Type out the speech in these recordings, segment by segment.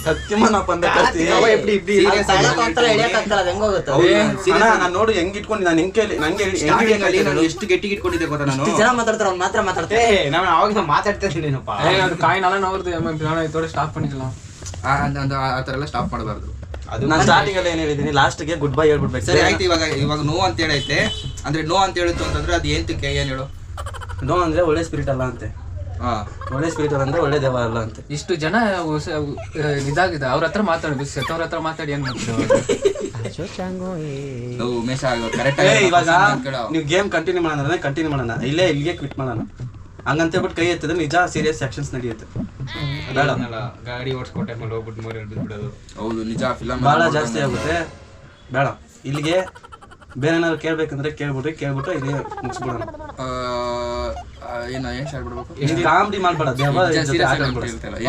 ಸತ್ಯಮನಪ್ಪ ಅಂತ ನಾನು ನೋಡು ಹೆಂಗ್ ಇಟ್ಕೊಂಡು ನಾನು ನಂಗೆ ಎಷ್ಟು ಗಟ್ಟಿಗೆ ಇಟ್ಕೊಂಡಿದ್ದೆ ಗೊತ್ತಾ ನಾನು ಜನ ಮಾತಾಡ್ತಾರ ಅವ್ನು ಮಾತ್ರ ಮಾತಾಡ್ತೇ ನಾನು ಅವಾಗ ಮಾತಾಡ್ತಾ ಇದ್ದೀನಪ್ಪ ಕಾಯಿ ನಾನು ಇದೋட ಸ್ಟಾಪ್ பண்ணிக்கலாம் ಆ ಥರ ಎಲ್ಲ ಸ್ಟಾಪ್ ಮಾಡಬಾರ್ದು. ಅದು ನಾನು ಸ್ಟಾರ್ಟಿಂಗ್ ಅಲ್ಲಿ ಏನ್ ಹೇಳಿದೀನಿ, ಲಾಸ್ಟ್ಗೆ ಗುಡ್ ಬೈ ಹೇಳ್ಬಿಡ್ಬೇಕು. ಸರಿ ಆಯ್ತು. ಇವಾಗ ನೋ ಅಂತ ಹೇಳೈತೆ ಅಂದ್ರೆ ನೋ ಅಂತ ಹೇಳಿತ್ತು ಅಂತಂದ್ರೆ ಅದು ಏಂತಕ್ಕೆ ಏನ್ ಹೇಳು? ನೋ ಅಂದ್ರೆ ಒಳ್ಳೆ ಸ್ಪಿರಿಟ್ ಅಲ್ಲ ಅಂತೆ. ಒಳ್ಳೆ ಸ್ಪಿರಿಟ್ ಅಲ್ಲ ಅಂದ್ರೆ ಒಳ್ಳೆ ದೇವ ಅಲ್ಲ ಅಂತೆ. ಇಷ್ಟು ಜನ ಇದಾಗಿದೆ ಅವ್ರ ಹತ್ರ ಮಾತಾಡಿ ಸೆಟ್ಟವ್ರ ಹತ್ರ ಮಾತಾಡಿ ಏನ್ ಮಾಡ್ತೀವಿ ಉಮೇಶ ಕರೆಕ್ಟ್ ಇವಾಗ ನೀವು ಗೇಮ್ ಕಂಟಿನ್ಯೂ ಮಾಡೋಣ ಇಲ್ಲೇ ಇಲ್ಲಿಗೆ ಕ್ವಿಟ್ ಮಾಡೋಣ ಹಂಗಂತ ಹೇಳ್ಬಿಟ್ಟು ಕೈ ಎತ್ತಿದ್ರೆ ನಿಜ ಸೀರಿಯಸ್ ಆಕ್ಷನ್ಸ್ ನಡೆಯುತ್ತೆ. ಗಾಡಿ ಓಡಿಸ್ಕೊಟ್ಟೆ ಮೇಲೆ ಹೋಗ್ಬಿಟ್ಟು ಮೋರಿ ಬಿಡೋದು. ಹೌದು ನಿಜ. ಫಿಲಮ್ ಬಹಳ ಜಾಸ್ತಿ ಆಗುತ್ತೆ. ಬೇಡ, ಇಲ್ಲಿಗೆ ಬೇರೆ ಏನಾದ್ರು ಕೇಳ್ಬೇಕಂದ್ರೆ ಕೇಳ್ಬಿಟ್ಟು ಇಲ್ಲಿ ಮುಗಿಸ್ಬಿಡೋಣ. ಏನ್ ಸ್ಟಾರ್ಟ್ ಮಾಡ್ಬೇಕು? ಕಾಮಿಡಿ ಮಾಡ್ಬೇಡ, ದೇವ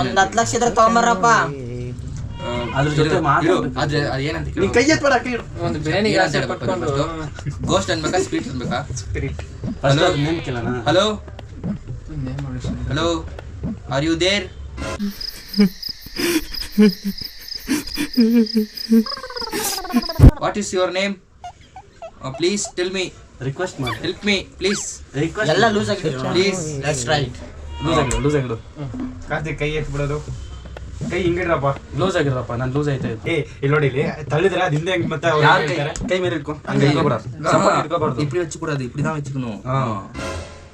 ಒಂದ್ 10 ಲಕ್ಷ ಇದ್ರೆ ತಗೊಂಬರ್ರಪ್ಪ. ಅದ್ರ ಜೊತೆ ಆದ್ರೆ ಏನಂತ ನೀನ್ ಕೈ ಎತ್ಬೇಡ, ಒಂದು ಬಿರಿಯಾನಿ ಪಟ್ಕೊಂಡು ಗೋಸ್ಟ್ ಅನ್ಬೇಕಾ ಸ್ಪಿರಿಟ್ ಅನ್ಬೇಕಾ? ಸ್ಪಿರಿಟ್. ನೇಮ್ ಕೇಳೋಣ. Hello hello, are you there? What is your name? Please tell me. Request ಮಾಡಿ, ಹೆಲ್ಪ್ ಮೀ ಪ್ಲೀಸ್. ರಿಕ್ವೆಸ್ಟ್ ಎಲ್ಲ ಲೂಸ್ ಆಗಿದೆ ಪ್ಲೀಸ್. Let's write. ಲೂಸ್ ಆಗಿಡು ಕಾರ್ತಿಕ್ ಕೈ ಎತ್ಬಿಡೋದು. ಕೈ ಹಿಂಗಿಡ್ರಪ್ಪ. ಲೂಸ್ ಆಗಿರಪ್ಪ, ನಾನು ಲೂಸ್ ಆಯ್ತಾ ಇತ್ತು. ಇಲ್ಲಿ ನೋಡಿ, ಇಲ್ಲಿ ತಳ್ಳಿದ್ರೆ ಅದ್ ಹಿಂದೆ ಮತ್ತೆ ಕೈ ಮೇಲೆ ಇಟ್ಕೊ, ಹಂಗೆ ಇಟ್ಕೋಬಾರ್ದು. ಇಪ್ಡಿ ಹಚ್ಚಿಕೊಡೋದು, ಇಪ್ಡಿதான் வச்சுக்கணும்.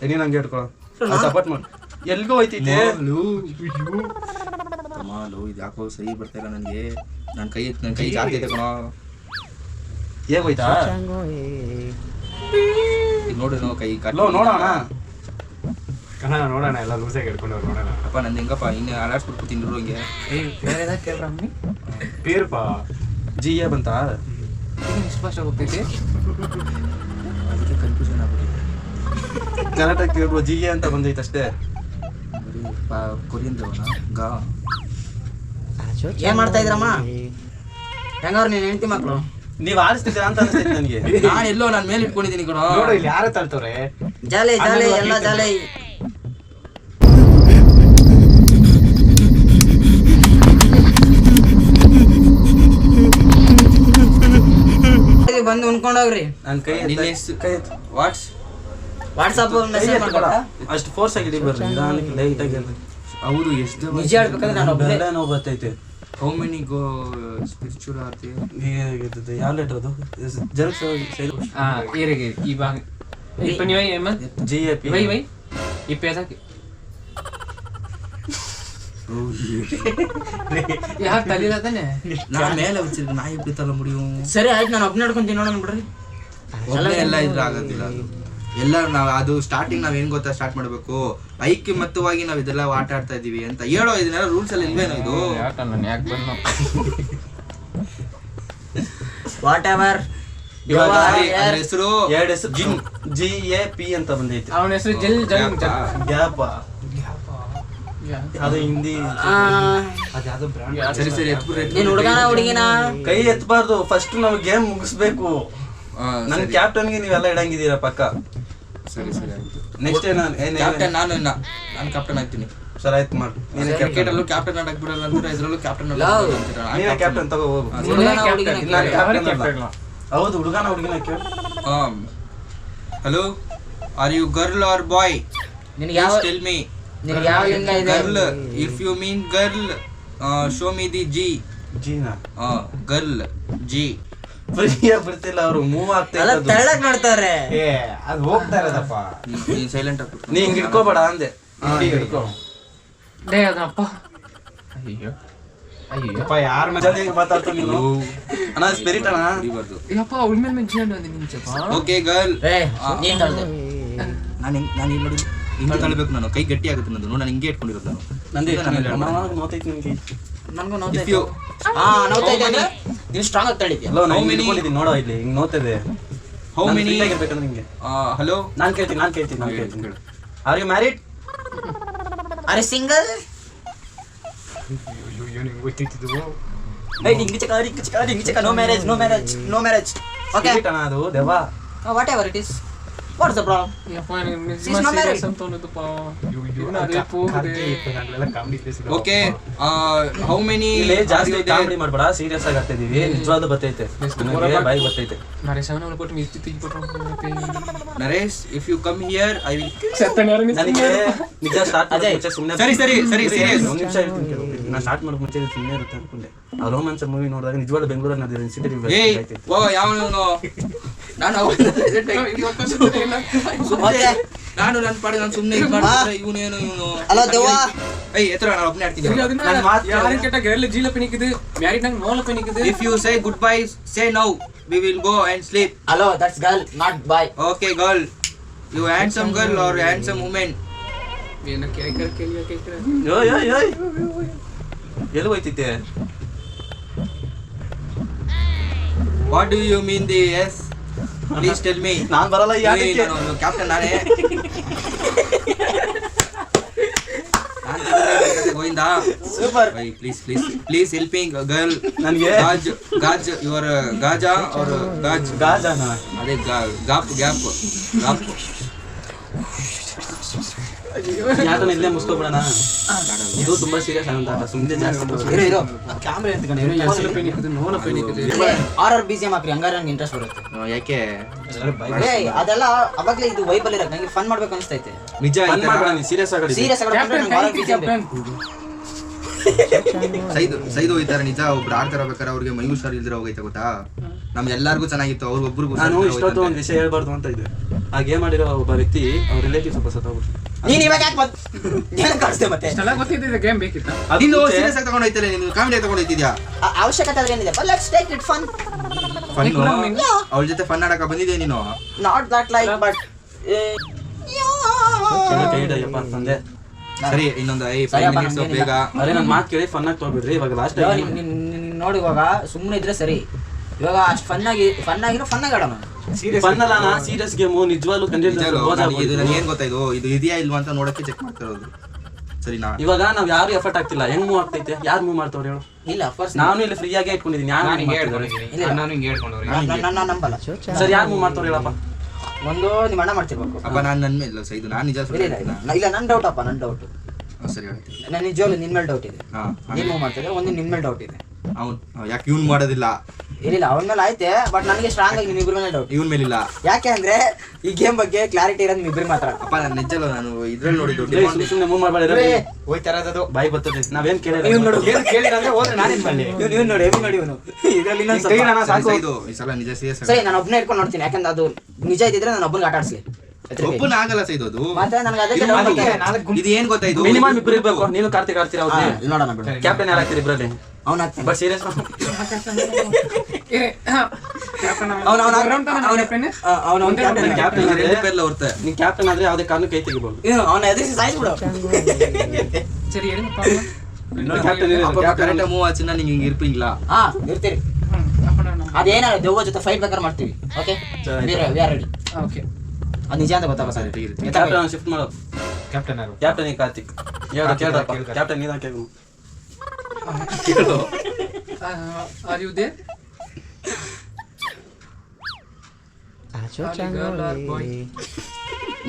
ನೀನು ಹಂಗೆ ಇಟ್ಕೊ, ಸಪೋರ್ಟ್ ಮಾಡಿ. ಎಲ್ಗೋ ಹೋಯ್ತೈತೆ ಲೋ ಇದು ಯಾಕೋ ಸಹಿ ಬರ್ತಾ ಇಲ್ಲ ನನಗೆ. ನನ್ನ ಕೈ ಜಾಸ್ತಿ ಐತೆ ಕಣೋ. ಹೇಗೆ ಹೋಯ್ತಾ ನೋಡು ಕೈ ನೋಡೋಣ. ಕಣ ನೋಡೋಣ, ಎಲ್ಲ ಲೂಸಾಗಿ ಹಿಡ್ಕೊಂಡು ನೋಡೋಣ. ಅಪ್ಪ ನಂದು ಹೆಂಗಪ್ಪ ಇನ್ನು ಅಲಾಡ್ಸ್ಬಿಟ್ಟು ತಿಂದ್ರು ಹಂಗೆ. ಪೇರ್ಪಾ ಜಿಯೇ ಬಂತ ಇಷ್ಟು ಫಾಸ್ಟ್ ಹೋಗ್ತೈತಿ. ಅದಕ್ಕೆ ಕನ್ಫ್ಯೂಷನ್ ಆಗ್ಬಿಟ್ಟು ಕರೆಕ್ಟಾಗಿ ಕೇಳ್ಬೋದು. ಜಿಯೇ ಅಂತ ಬಂದೈತೆ ಅಷ್ಟೇ. ಕೊರಿಯನ್ ಗಾ ಏನ್ ಮಾಡ್ತಾ ಇದ್ರಮ್ಮ? ಹೆಂಗವ್ರ ನೀನ್ ಹೆಂಡತಿ ಮಕ್ಳು? ನೀವ್ ಆಡಿಸ್ತಿದ್ದೀರ ಅಂತ ಅನಿಸ್ತೈತೆ ನನಗೆ. ನಾನು ಎಲ್ಲೋ ನಾನು ಮೇಲೆ ಇಟ್ಕೊಂಡಿದ್ದೀನಿ ಕಣೋ. ನೋಡು ಇಲ್ಲಿ ಯಾರು ತಳ್ತವ್ರೆ. ಜಾಲೆ ಎಲ್ಲ ಜಾಲೆ. ಬಂದು ಉಣ್ಕೊಂಡೋಗ್ರಿ. ನನ್ನ ಕೈ ವಾಟ್ಸಪ್ ಮೆಸೇಜ್ ಮಾಡ್ಕೊಡ. ಅಷ್ಟು ಫೋರ್ಸ್ ಆಗಿ ಬರ್ರಿ, ನಿಧಾನಕ್ಕೆ ಲೈಟ್ ಆಗಿ ಇರ್ರಿ. ಅವರು ಎಷ್ಟು ನಿಜ ಹೇಳ್ಬೇಕಂದ್ರೆ ನಾನು ಒಬ್ಬನೇ ನೋವು ಬರ್ತೈತೆ. ಹೌ ಮೆನಿ ಗೋ ಸ್ಪಿರಿಚುವಲ್ ಆರ್ತಿ ಯಾವ ಲೆಟರ್ ಅದು? ಜೆರಾಕ್ಸ್ ಏರಿಗೆ ಇವಾಗ ಇಪ್ಪ ನೀವು ಏಮ ಜಿಎಪಿ ವೈ ಇಪ್ಪ ಯಾಕೆ ಯಾಕೆ ತಲಿದಾನೆ? ನಾನು ಮೇಲೆ ವச்சிருக்கேன். நான் எப்படி தள்ள முடியும்? ಸರಿ ಆಯ್ತು, ನಾನು ಒಬ್ಬನೇ ಹಿಡ್ಕೊಂತೀನಿ ನೋಡೋಣ ಬಿಡ್ರಿ. ಎಲ್ಲ ಇದ್ರೆ ಆಗೋದಿಲ್ಲ. ಅದು ಎಲ್ಲ ನಾವು ಅದು ಸ್ಟಾರ್ಟಿಂಗ್ ನಾವ್ ಏನ್ ಗೊತ್ತಾ ಸ್ಟಾರ್ಟ್ ಮಾಡ್ಬೇಕು, ಐಕ್ಯಮತ್ತವಾಗಿ ನಾವ್ ಇದೆಲ್ಲ ಆಟ ಆಡ್ತಾ ಇದೀವಿ ಅಂತ ಹೇಳೋ. ಇದನ್ನೆಲ್ಲ ರೂಲ್ಸ್ ಅಲ್ಲಿ ಇಲ್ವೇನೋ ಇದು? ಯಾಕೆ ಬಂದು ವಾಟ್ ಎವರ್ ಇವಾಗ ಹೆಸರು ಎರಡು ಹೆಸರು ಜಿಎಪಿ ಅಂತ ಬಂದೈತೆ. ಅವನ ಹೆಸರು ಜಿಲ್ ಜಂಗ್ ಗ್ಯಾಪ. ಅದು ಹಿಂದಿ. ಅದ್ಯಾವ್ದೋ ಬ್ರ್ಯಾಂಡ್. ಸರಿ ಸರಿ ಎತ್ಬಿಡ್ರಿ. ನೀನ್ ಹುಡುಗನ ಹುಡುಗಿನ? ಕೈ ಎತ್ತಬಾರ್ದು, ಫಸ್ಟ್ ನಾವು ಗೇಮ್ ಮುಗಿಸ್ಬೇಕು. ನನ್ ಕ್ಯಾಪ್ಟನ್ಗೆ ನೀವೆಲ್ಲ ಇಡಂಗಿದ್ದೀರಾ ಪಕ್ಕ. ಸರಿ ಸರಿ ಆಯ್ತು. ನೆಕ್ಸ್ಟ್ ಕ್ಯಾಪ್ಟನ್ ನಾನು ಕ್ಯಾಪ್ಟನ್ ಆಗ್ತೀನಿ. ಸರ್ ಆಯ್ತು ಮಾಡಿ. ಕ್ರಿಕೆಟ್ ಅಲ್ಲೂ ಕ್ಯಾಪ್ಟನ್ ಆಡಕ್ ಬಿಡಲ್ಲ ಅಂತೀರಾ, ಇದ್ರಲ್ಲೂ ಕ್ಯಾಪ್ಟನ್ ಕ್ಯಾಪ್ಟನ್ ತಗೋ ಹೋಗು. ಹೌದು, ಹುಡುಗನ ಹುಡುಗಿನ ಕೇಳು. Hello, are you girl or boy? ನಿನಗೆ ಯಾವ ಟೆಲ್ ಮೀ. ನಿನಗೆ ಯಾವ ಲಿಂಗ ಇದೆ? Girl. If you mean girl, show me the G. ಜೀನಾ ಗರ್ಲ್ ಜಿ. ಫ್ರೀಯಾಗಿ ಬರ್ತಿಲ್ಲ, ಅವರು ಮೂವ್ ಆಗ್ತಾ ಅಲ್ಲ ತೆಳ್ಳಗ್ ನೋಡ್ತಾರೆ. ಅದು ಹೋಗ್ತಾ ಇರೋದಪ್ಪ. ನೀನ್ ಸೈಲೆಂಟ್ ಆಗಿ ನೀ ಹಿಂಗ್ ಹಿಡ್ಕೋಬೇಡ ಅಂದೆ. ಹಿಡ್ಕೋ. ಡೇ ಅದಪ್ಪ. ಅಯ್ಯೋ ಅಪ್ಪ ಯಾರ ಜಲ್ದಿ ಮಾತಾಡ್ತಾ ನೀನು. ಅಣ್ಣ ಸ್ಪಿರಿಟ್ ಅಣ್ಣ. ಯಪ್ಪ ಅವಳ ಮೇಲೆ ಮೆನ್ಷನ್ ಮಾಡಿ ನಿಂಚಪ್ಪ. Okay girl. ನೀನ್ ತಳ್ದೆ. ನಾನು ಇಲ್ಲಿ ನೋಡಿ ಹಿಂಗೆ ತಳ್ಳಬೇಕು. ನಾನು ಕೈ ಗಟ್ಟಿ ಆಗುತ್ತೆ ನಂದು. ನೋಡಿ ನಾನು ಹಿಂಗೆ ಇಟ್ಕೊಂಡಿರೋದು ನಾನು. ನಂದೇ ನೋತೈತಿ ನಿನ್ಗೆ. ನನಗೂ ನೋಡ್ತೈತೆ. ನೋಡ್ತೈತೆ ಅಂದ್ರೆ ನೀನು ಸ್ಟ್ರಾಂಗ್ ಆಗಿ ತಳಿದ್ಯಾ? ಹಲೋ, ನಾನು ಹಿಡ್ಕೊಂಡಿದ್ದೀನಿ ನೋಡೋ, ಇಲ್ಲಿ ಹಿಂಗ್ ನೋತಿದೆ. ಹೌ ಮೆನಿ ಆಗಿರ್ಬೇಕಂದ್ರೆ ನಿಂಗೆ. ಹಲೋ, ನಾನು ಕೇಳ್ತೀನಿ. Are you married? Are you single? ನಿಂಗೆ ಗೊತ್ತಿತ್ತು. ಡಿಂಗಿ ಚಕ ನೋ ಮ್ಯಾರೇಜ್. ಓಕೆ ಅಣ್ಣ ಅದು ದೆವ್ವ. Whatever it is. What's the problem okay how many ಇಲ್ಲಿ ಜಾಸ್ತಿ ಕಾಮಿಡಿ ಮಾಡ್ಬೇಡ, ಸೀರಿಯಸ್ ಆಗಿ ಆಗ್ತಿದೀವಿ. ನಿಜವಾದ ಬರ್ತೈತೆ, ಬಾಯಿ ಬರ್ತೈತೆ. Naresh if you come here I will ನನಗೆ ನಿಜ ಸ್ಟಾರ್ಟ್ ಮುಂಚೆ ಸುಮ್ಮನೆ ಸರಿ ಸೀರಿಯಸ್ ಒಂದ್ ನಿಮಿಷ ಹೇಳ್ತೀನಿ ಕೇಳು. ನಾ ಸ್ಟಾರ್ಟ್ ಮಾಡೋ ಮುಂಚೆ ಸುಮ್ಮನೆ ಇರುತ್ತೆ ಅನ್ಕೊಂಡೆ. ಆ ರೋಮಾಂಚ ಮೂವಿ ನೋಡಿದಾಗ ನಿಜವಾದ ಬೆಂಗಳೂರಲ್ಲಿ ನಾನು ಇನ್ಸಿಡೆಂಟ್ ಏಯ್ ಓ ಯಾವನು ನಾನು ನಾನು ನನ್ನ ಪಾಡಿ ನಾನು ಸುಮ್ಮನೆ ಇದು ಮಾಡ್ತಿದ್ರೆ ಇವನೇನು ಅಲ್ಲ ದೆವ್ವ ಏಯ್ ಎತ್ತರ ನಾನು ಒಬ್ಬನೇ ಆಡ್ತಿದ್ದೆ. If you say good bye say now we will go and sleep. Hello that's girl not boy. Okay girl you handsome girl are handsome women. ಎಲ್ಲಿ ಹೋಯ್ತಿದ್ದೆ? What do you mean the S please tell me. ನಾನ್ ಬರಲ್ಲ captain ನಾನೇ. Govinda super. Please helping girl. ನನಗೆ ಗಾಜ್ your Gaza और ಗಾಜಾನ ಅದೇ ಗಾಪ್ ಯಾಕಂದ್ರೆ ಇಲ್ಲೇ ಮುಸ್ಕೊಬಿಡೋಣ. ಇದು ತುಂಬಾ ಸೀರಿಯಸ್ ಆಗುತ್ತೆ. ಸುಮ್ಮನೆ ಜಾಸ್ತಿ ಇರೋ ಕ್ಯಾಮ್ರಾ ಎತ್ಕೊಂಡು ಆರ್ BGM ಹಾಕ್ರಿ, ಹಂಗಾರೆ ನಂಗೆ ಇಂಟ್ರೆಸ್ಟ್ ಬರುತ್ತೆ. ಯಾಕೆ ಅದೆಲ್ಲ ಅವಾಗಲೇ ಇದು ವೈಬಲ್ ಇರತ್ತೆ, ನಂಗೆ ಫನ್ ಮಾಡ್ಬೇಕು ಅನಿಸ್ತೈತೆ. ನಿಜ ಸೀರಿಯಸ್ ಆಗಿ ಸೀರಿಯಸ್ ಸೈದು ಹೋಯ್ತಾರೆ ನಿಜ. ಒಬ್ರು ಆಡ್ತಾರ ಬೇಕಾರೆ ಅವ್ರಿಗೆ ಮೈ ಹುಷಾರ್ ಇಲ್ದಿರ ಹೋಗೈತೆ ಗೊತ್ತಾ. ನಮ್ಗೆಲ್ಲರಿಗೂ ಚೆನ್ನಾಗಿತ್ತು, ಅವ್ರು ಒಬ್ರಿಗೂ. ನಾನು ಇಷ್ಟೊತ್ತು ಒಂದು ವಿಷಯ ಹೇಳ್ಬಾರ್ದು ಅಂತ ಇದೆ. ಆ ಗೇಮ್ ಮಾಡಿರೋ ಒಬ್ಬ ವ್ಯಕ್ತಿ ಅವ್ರ ರಿಲೇಟಿವ್ ಸ್ವಲ್ಪ ಸತ್ತೋಗ್ಬಿಟ್ರು. ನೀನ್ ಇವಾಗ ಯಾಕೆ ಕಾಣಿಸ್ತೇ ಮತ್ತೆ ಗೇಮ್ ಬೇಕಿತ್ತ? ನೀನು ಸೀರಿಯಸ್ ಆಗಿ ತಗೊಂಡೈತಲ್ಲ, ನೀನು ಕಾಮಿಡಿ ತಗೊಂಡೈತಿದ್ಯಾ? ಅವಶ್ಯಕತೆ ಆದ್ರೆ ಏನಿದೆ, but let's take it fun. ಅವಳ ಜೊತೆ ಫನ್ ಆಡಕ ಬಂದಿದ್ಯಾ ನೀನು? ನಾಟ್ ದಟ್ ಲೈಕ್ ಬಟ್ ಕೈ ಹಿಡಿಯಪ್ಪ ತಂದೆ. ಸರಿ ಇನ್ನೊಂದು 5 minutes ಬೇಗ. ಅರೆ ನನ್ನ ಮಾತು ಕೇಳಿ ಫನ್ ಆಗಿ ತಗೋಬಿಡ್ರಿ. ಇವಾಗ ಲಾಸ್ಟ್ ನೋಡಿ, ಇವಾಗ ಸುಮ್ಮನೆ ಇದ್ರೆ ಸರಿ. ಇವಾಗ ಅಷ್ಟು ಫನ್ ಆಗಿ ಆಡೋಣ. ಫನ್ ಅಲ್ಲ, ಸೀರಿಯಸ್ ಗೇಮು ನಿಜವಾಗ್ಲೂ ಇದು ನನಗೆ ಏನ್ ಗೊತ್ತಾಯ್ತು, ಇದು ಇದೆಯಾ ಇಲ್ವಾ ಅಂತ ನೋಡಕ್ಕೆ ಚೆಕ್ ಮಾಡ್ತಾ ಇರೋದು. ಸರಿ ಇವಾಗ ನಾವ್ ಯಾರು ಎಫರ್ಟ್ ಆಗ್ತಿಲ್ಲ. ಹೆಂಗ್ ಮೂವ್ ಆಗ್ತೈತೆ? ಯಾರು ಮೂವ್ ಮಾಡ್ತವ್ರು ಹೇಳು? ಇಲ್ಲ ಅಫ್ಕೋರ್ಸ್ ನಾನು ಇಲ್ಲಿ ಫ್ರೀ ಆಗಿ ಇಟ್ಕೊಂಡಿದ್ದೀನಿ. ನಾನು ನಂಬಲ್ಲ. ಸರಿ ಯಾರು ಮೂವ್ ಮಾಡ್ತವ್ರು ಹೇಳಪ್ಪ? ಒಂದು ನಿಮ್ಮ ಅಣ್ಣ ಮಾಡ್ತಿರ್ಬೇಕು. ಅಪ್ಪ ನಾನು ನನ್ನ ಮೇಲೆ ಇದು ನಾನು ನಿಜ ಇಲ್ಲ ನನ್ ಡೌಟ್ ಅಪ್ಪ, ನನ್ ಡೌಟ್. ಸರಿ ಹೇಳ್ತೀನಿ. ನಾನು ನಿಜವಾಗ್ಲೂ ನಿನ್ ಮೇಲೆ ಡೌಟ್ ಇದೆ. ನೀನ್ ಮೂವ್ ಮಾಡ್ತಿದ್ರೆ ಒಂದು ನಿನ್ ಮೇಲೆ ಡೌಟ್ ಇದೆ. ಅವ್ನು ಯಾಕೆ ಇವ್ನು ಮಾಡೋದಿಲ್ಲ? ಇಲ್ಲ ಅವನ ಮೇಲೆ ಆಯ್ತೆ, ಬಟ್ ನನಗೆ ಸ್ಟ್ರಾಂಗ್ ಆಗಿ ನಿಮ್ಮಿಬ್ರ ಮೇಲೆ ಡೌಟ್. ಇವನ್ ಮೇಲಿಲ್ಲ. ಯಾಕೆ ಅಂದ್ರೆ ಈ ಗೇಮ್ ಬಗ್ಗೆ ಕ್ಲಾರಿಟಿ ಇರೋದು ನಿಮ್ಮಿಬ್ರು ಮಾತ್ರ. ಅಪ್ಪ ನಾನು ನಿಜಲ್ಲ, ನಾನು ಇದ್ರಲ್ಲಿ ನೋಡಿದ್ದು ಸುಮ್ಮನೆ ಮೂವ್ ಮಾಡಬೇಡ. ಹೋಯ್ತಾರದು ಬಾಯಿ ಬರ್ತದೆ. ನಾವೇನ್ ಕೇಳಿದ್ರೆ ನೀವು ನೋಡಿ ಇದರಲ್ಲಿ ಇದು ಈ ಸಲ ನಿಜ ಸೀರಿಯಸ್. ಸರಿ, ನಾನು ಒಬ್ಬನೇ ಇಟ್ಕೊಂಡು ನೋಡ್ತೀನಿ. ಯಾಕಂದ್ರೆ ಅದು ನಿಜ ಇದ್ದಿದ್ರೆ ನಾನು ಒಬ್ಬನಿಗೆ ಆಟ ಆಡಿಸ್ಲಿ. ಒಬ್ಬನ ಆಗಲ್ಲ ಸೈದು ಅದು. ಮತ್ತೆ ನನಗೆ ಅದಕ್ಕೆ ಇದು ಏನ್ ಗೊತ್ತಾಯ್ತು, ಮಿನಿಮಮ್ ಇಬ್ರು ಇರ್ಬೇಕು. ನೀನು ಕಾರ್ತಿಕ್ ಆಡ್ತೀರಾ? ನೋಡೋಣ ಬಿಡು. ಕ್ಯಾಪ್ಟನ್ ಯಾರು ಆಗ್ತೀರಿ ಇಬ್ರಲ್ಲಿ? ಅವ್ನು ಆಗ್ತಾನೆ. ಬಟ್ ಸೀರಿಯಸ್ ನೀನ್ ಕ್ಯಾಪ್ಟನ್ ಆದ್ರೆ ಯಾವ್ದೇ ಕಾರಣ ಕೈ ತೆಗಿಬಹುದು. ಅವನ ಎದುರಿಸಿ ಸಾಯಿಸ್ಬಿಡು. ಕರೆಕ್ಟ್ ಮೂವ್ ಆಚಿನ ನಿಂಗೆ ಹಿಂಗೆ ಇರ್ಪಿಂಗಿಲ್ಲ. ಇರ್ತೀರಿ. ಅದೇನ ದೆವ್ವ ಜೊತೆ ಫೈಟ್ ಬೇಕಾದ್ರೆ ಮಾಡ್ತೀವಿ. Okay we are ready. Okay, ಅದು ನಿಜ ಅಂತ ಗೊತ್ತಾಗ ಸರ್. ಕ್ಯಾಪ್ಟನ್ ಶಿಫ್ಟ್ ಮಾಡೋ. ಕ್ಯಾಪ್ಟನ್ ಯಾರು? ಕ್ಯಾಪ್ಟನ್ ಕಾರ್ತಿಕ್. ಕೇಳ್ರಪ್ಪ, ಕ್ಯಾಪ್ಟನ್ ನೀನ್ ಕೇಳು. Are you there?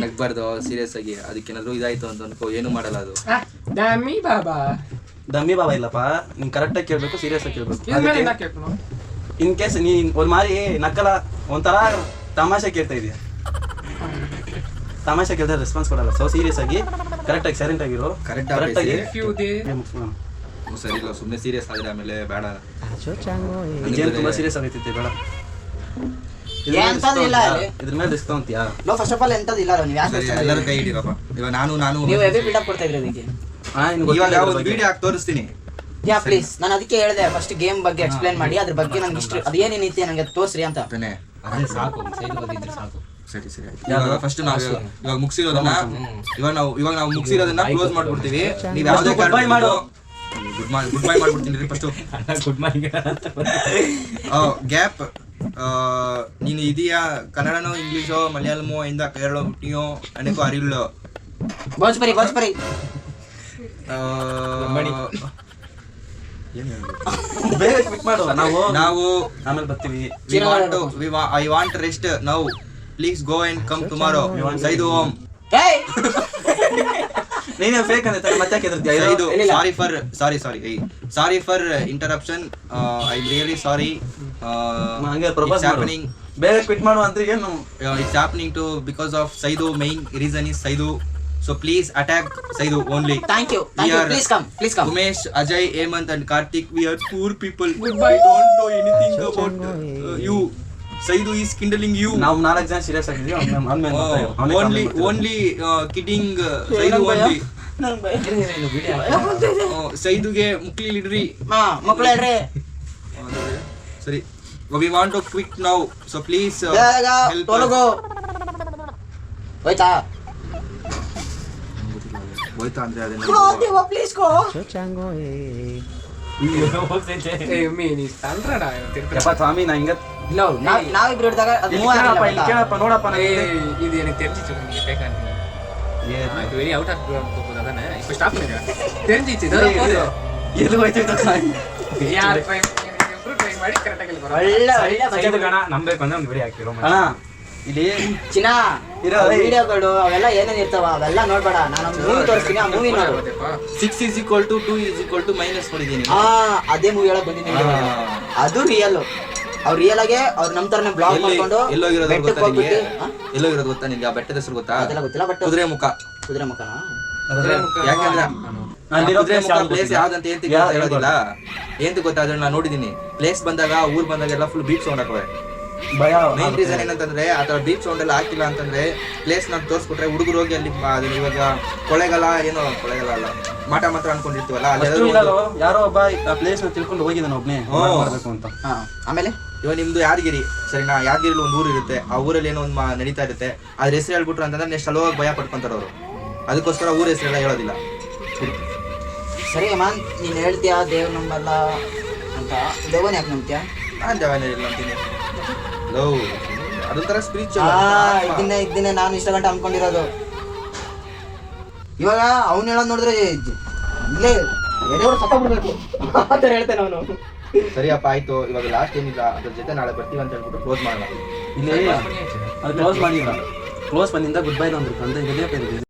ನಗ್ಬಾರ್ದು ಸೀರಿಯಸ್ ಆಗಿ. ಅದಕ್ಕೇನಾದ್ರು ಇದಾಯ್ತು ಅಂತ ಅನ್ಕೋ, ಏನು ಮಾಡಲ್ಲ ಅದು. ದಮ್ಮಿ ಬಾಬಾ ಇಲ್ಲಪ್ಪ, ನೀನ್ ಕರೆಕ್ಟ್ ಆಗಿ ಕೇಳ್ಬೇಕು, ಸೀರಿಯಸ್ ಆಗಿ ಕೇಳ್ಬೇಕು. ಇನ್ ಕೇಸ್ ನೀನ್ ಒಂದ್ ಮಾರಿ ನಕ್ಕಲ ಒಂಥರ ತಮಾಷೆ ಕೇಳ್ತಾ ಇದೀಯ, ತಮಾಷೆ ಕೇಳಿದ್ರೆ ರೆಸ್ಪಾನ್ಸ್ ಕೊಡಲ್ಲ. ಸೊ ಸೀರಿಯಸ್ ಆಗಿ ಕರೆಕ್ಟ್ ಆಗಿ ಸೈಲೆಂಟ್ ಆಗಿರೋ. ಕರೆಕ್ಟ್ ಆಗಿ ಸರಿ ಇಲ್ಲ, ಸುಮ್ಮನೆ ಸೀರಿಯಸ್ ಆದ್ರೆ ಆಮೇಲೆ ಬೇಡ. ತುಂಬಾ ಸೀರಿಯಸ್ ಆಗೈತಿ, ಬೇಡ. ಇದ್ರ ಮೇಲೆ ರಿಸ್ಕ್ ತಗೊಂತೀಯಾ? ಫಸ್ಟ್ ಆಫ್ ಆಲ್ ಎಂತದ್ದು ಇಲ್ಲ. ನೀವು ಯಾಕೆ ಎಲ್ಲರೂ ಕೈ ಹಿಡಿರಪ್ಪ. ಇವಾಗ ನಾನು ನೀವು ಹೆವಿ ಬಿಲ್ಡಪ್ ಕೊಡ್ತಾ ಇದ್ರಿ ಅದಕ್ಕೆ. ಇವಾಗ ಒಂದು ವಿಡಿಯೋ ಹಾಕಿ ತೋರಿಸ್ತೀನಿ. ಯಾ ಪ್ಲೀಸ್. ನಾನು ಅದಕ್ಕೆ ಹೇಳಿದೆ ಫಸ್ಟ್ ಗೇಮ್ ಬಗ್ಗೆ ಎಕ್ಸ್ಪ್ಲೇನ್ ಮಾಡಿ, ಅದ್ರ ಬಗ್ಗೆ ನನಗೆ ಇಷ್ಟ ಅದು ಏನೇನೈತಿ ನನಗೆ ತೋರಿಸ್ರಿ ಅಂತ. ಸಾಕು, ಸೈಡ್ ಬಂದಿದ್ರೆ ಸಾಕು. ಸರಿ ಇವಾಗ ಫಸ್ಟ್ ನಾವು ಇವಾಗ ಮುಗಿಸಿರೋದನ್ನ ಇವಾಗ ನಾವು ಮುಗಿಸಿರೋದನ್ನ ಕ್ಲೋಸ್ ಮಾಡ್ಬಿಡ್ತೀವಿ. ನೀವು ಯಾವುದೇ ಗುಡ್ ಬೈ ಮಾಡು. ಗುಡ್ ಬೈ ಮಾಡ್ಬಿಡ್ತೀನಿ ಫಸ್ಟ್. Good morning. ಗ್ಯಾಪ್ ನೀನು ಇದೆಯಾ? ಕನ್ನಡನೋ ಇಂಗ್ಲೀಷೋ ಮಲಯಾಳಮೋ ಇಂದ ಕೇರಳ ಹುಟ್ಟಿಯೋ ಅನೇಕೋ ಅರಿವಿಲ್ಲೋ ಭೋಜ್ಪುರಿ ಬೇಗ ಕ್ವಿಕ್ ಮಾಡು. ನಾವು ನಾವು ಆಮೇಲೆ ಬರ್ತೀವಿ. I want rest now. Please go and come tomorrow Saidu ಓಮ್ ಏಯ್ ನೀನೇ ಫೇಕ್ ಅಂತ ಮತ್ತೆ ಕೆದರ್ತೀಯ Saidu sorry for interruption I really sorry ಹಂಗೆ ಪ್ರಪೋಸ್ ಹ್ಯಾಪನಿಂಗ್ ಬೇಗ ಕ್ವಿಟ್ ಮಾಡು ಅಂತ ಏನು it's happening to because of Saidu. Main reason is Saidu, so please attack Saidu only. Thank you We are please come Umesh, Ajay, Hemant and Karthik. We are poor people. Goodbye. We don't know anything about you. Saidu is kindling you. ನಾವು 4 ಜನ serious ಆಗಿದ್ವಿ Only kidding Saidu only. Saiduಗೆ ಮುಕ್ಲಿ ಇಡ್ರಿ. ಮಕ್ಕಳು ಹೇಳ್ರಿ ಸರಿ, we want to quit now, so please ಬೇಗ help ತೊಲಗು ಹೋಯ್ತಾ ಹೋಯ್ತಾ ಅಂದ್ರೆ ಅದನ್ನ ಪ್ಲೀಸ್ ಗೋ ನೀ ತಂದ್ರಡ ಯಪ್ಪ ಸ್ವಾಮಿ ನಾ ಹಿಂಗ ಇಲ್ಲ ನಾವಿಬ್ರು ಹಿಡಿದಾಗ ಅದು ಇಲ್ಲಿ move ಕೇಳಪ್ಪ ಆಗಿಲ್ಲ ಇಲ್ಲಿ ಕೇಳಪ್ಪ ನೋಡಪ್ಪ ಇದು எனக்கு தெரிஞ்சிச்சு நீங்க கேட்காதீங்க இது வெளிய அவுட் ஆஃப் போகுது அதானே இப்போ ஸ்டாப் பண்ணுங்க தெரிஞ்சிச்சு ಎಲ್ಲಿ ಹೋಯ್ತು ಯಾರ್ ಟ್ರೈ ಮಾಡಿ ಕರೆಕ್ಟ್ ಆಗಿ ಒಳ್ಳೆ ಸೈದು ಗಣ ನಂಬೇಕು ಅಂದ್ರೆ ಒಂದು ವಿಡಿಯೋ ಹಾಕಿರೋ ಅಣ್ಣ ಇಲ್ಲಿ ಚಿನ್ನ ಇರೋ ವಿಡಿಯೋಗಳು ಅವೆಲ್ಲ ಏನೇನ್ ಇರ್ತಾವ ಅವೆಲ್ಲ ನೋಡ್ಬೇಡ ನಾನು ಮೂವಿ ತೋರಿಸ್ತೀನಿ ಆ ಮೂವಿ ನೋಡು 6 is equal to 2 is equal to minus ಮಾಡಿದೀನಿ. ಅದೇ ಮೂವಿ ಒಳಗೆ ಬಂದಿದ್ದೀನಿ ಅದು ರಿಯಲ್ ಅವ್ರು ರಿಯಲ್ ಆಗಿ ಅವ್ರು ನಮ್ ತರನೇ ಬ್ಲಾಗ್ ಮಾಡ್ಕೊಂಡು ಎಲ್ಲೋಗಿರೋದು ಬೆಟ್ಟಕ್ಕೆ ಗೊತ್ತಾ ನಿನ್ಗೆ? ಹೋಗ್ಬಿಟ್ಟು ಎಲ್ಲೋಗಿರೋದು ಗೊತ್ತಾ ನಿನ್ಗೆ? ಆ ಬೆಟ್ಟದ ಹೆಸರು ಗೊತ್ತಾ? ಅದೆಲ್ಲ ಗೊತ್ತಿಲ್ಲ ಬಟ್ ಕುದುರೆ ಮುಖ. ಕುದುರೆ ಮುಖನ ಯಾಕಂದ್ರೆ ಅಲ್ಲಿರೋ ಕುದುರೆ ಮುಖ place ಪ್ಲೇಸ್ ಯಾವ್ದಂತ ಏನ್ ಹೇಳೋದಿಲ್ಲ. ಏನ್ ಗೊತ್ತಾ, ಅದನ್ನ ನಾನು ನೋಡಿದೀನಿ. ಪ್ಲೇಸ್ ಬಂದಾಗ ಊರ್ ಬಂದಾಗ ಎಲ್ಲ ಫುಲ್ ಬೀಟ್ ಸೌಂಡ್ ಹಾಕುವೆ. ಭಯ ಮೈನ್ ರೀಸನ್ ಏನಂತಂದ್ರೆ ಆತರ ಬೀಟ್ ಸೌಂಡ್ ಎಲ್ಲ ಹಾಕಿಲ್ಲ ಅಂತಂದ್ರೆ ಪ್ಲೇಸ್ ನಾವ್ ತೋರ್ಸ್ಬಿಟ್ರೆ ಹುಡುಗರು ಹೋಗಿ ಅಲ್ಲಿ ಇವಾಗ ಕೊಳೆಗಾಲ ಏನೋ ಕೊಳೆಗಾಲ ಅಲ್ಲ ಮಾಟ ಮಾತ್ರ ಅನ್ಕೊಂಡಿರ್ತೀವಲ್ಲ ಯಾರೋ ಒಬ್ಬ ಆ ಪ್ಲೇಸ್ ನ ತಿಳ್ಕೊಂಡು ಹೋಗಿದ್ದಾನೆ ಒಬ್ನೇ ಮಾಡ್ಬೇಕು ಅಂತ. ಆಮೇಲೆ ಇವಾಗ ನಿಮ್ದು ಯಾದಗಿರಿ ಸರಿನಾ? ಯಾದಗಿರಿಲಿ ಒಂದು ಊರು ಇರುತ್ತೆ, ಆ ಊರಲ್ಲಿ ಏನೋ ಒಂದು ನಡೀತಾ ಇರುತ್ತೆ. ಅದ್ರ ಹೆಸರು ಹೇಳ್ಬಿಟ್ರು ಅಂತಂದ್ರೆ ನೆಕ್ಸ್ಟ್ ಅಲ್ಲಿ ಹೋಗಿ ಭಯ ಪಡ್ಕೊಂತಾರ ಅವರು. ಅದಕ್ಕೋಸ್ಕರ ಊರ ಹೆಸರೆಲ್ಲ ಹೇಳೋದಿಲ್ಲ. ಸರಿ ಅಮ್ಮನ್ ನೀನ್ ಹೇಳ್ತೀಯಾ ದೇವ್ ನಂಬಲ್ಲ ಅಂತ, ದೇವನ್ ಯಾಕೆ ನಂಬ್ತೀಯಾ? ನಾನ್ ದೇವನೇ ಇಲ್ಲ ಅಂತೀನಿ. ಅದೊಂಥರ ಸ್ಪಿರಿಚುವಲ್. ಇದನ್ನೇ ನಾನು ಇಷ್ಟ ಗಂಟೆ ಅನ್ಕೊಂಡಿರೋದು. ಇವಾಗ ಅವ್ನು ಹೇಳೋದು ನೋಡಿದ್ರೆ ಇಲ್ಲೇ ಸತ್ತೋಗ್ಬಿಡ್ಬೇಕು ಅಂತ ಹೇಳ್ತೇನೆ ಅವನು. ಸರಿಯಪ್ಪ ಆಯ್ತು, ಇವಾಗ ಲಾಸ್ಟ್ ಏನಿಲ್ಲ ಅದ್ರ ಜೊತೆ ನಾಳೆ ಬರ್ತೀವಿ ಅಂತ ಹೇಳ್ಬಿಟ್ಟು ಕ್ಲೋಸ್ ಮಾಡೋಣ. ಇಲ್ಲಿ ಅದು ಕ್ಲೋಸ್ ಮಾಡಿಲ್ಲ, ಕ್ಲೋಸ್ ಬಂದಿಂದ ಗುಡ್ ಬೈ ಅಂದ್ರು ಅಂತ